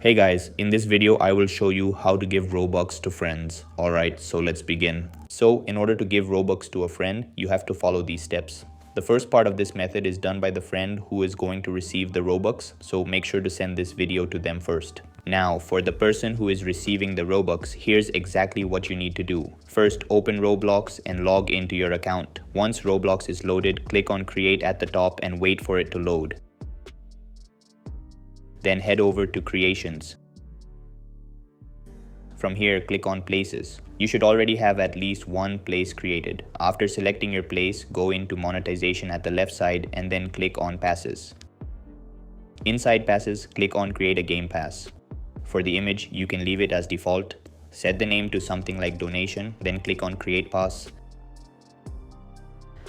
Hey guys, in this video I will show you how to give Robux to friends. Alright, so let's begin. So in order to give Robux to a friend, you have to follow these steps. The first part of this method is done by the friend who is going to receive the Robux, so make sure to send this video to them first. Now, for the person who is receiving the Robux, here's exactly what you need to do. First, open Roblox and log into your account. Once Roblox is loaded, click on Create at the top and wait for it to load. Then head over to Creations. From here, click on Places. You should already have at least one place created. After selecting your place, go into Monetization at the left side and then click on Passes. Inside Passes, click on Create a Game Pass. For the image, you can leave it as default. Set the name to something like Donation, then click on Create Pass.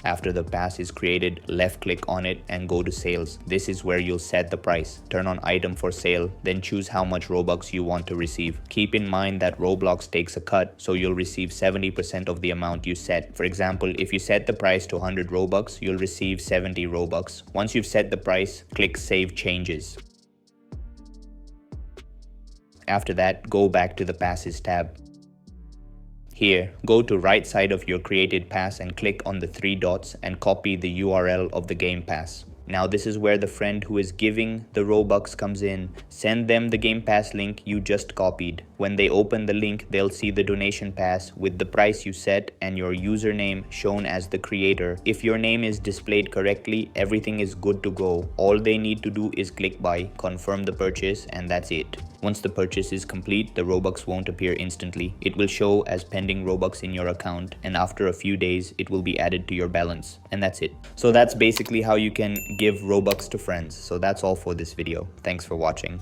After the pass is created, left click on it and go to Sales. This is where you'll set the price. Turn on Item for Sale, then choose how much Robux you want to receive. Keep in mind that Roblox takes a cut, so you'll receive 70% of the amount you set. For example, if you set the price to 100 Robux, you'll receive 70 Robux. Once you've set the price, click Save Changes. After that, go back to the Passes tab. Here, go to right side of your created pass and click on the three dots and copy the URL of the Game Pass. Now this is where the friend who is giving the Robux comes in. Send them the Game Pass link you just copied. When they open the link, they'll see the donation pass with the price you set and your username shown as the creator. If your name is displayed correctly, everything is good to go. All they need to do is click buy, confirm the purchase, and that's it. Once the purchase is complete, the Robux won't appear instantly. It will show as pending Robux in your account, and after a few days, it will be added to your balance. And that's it. So that's basically how you can give Robux to friends. So that's all for this video. Thanks for watching.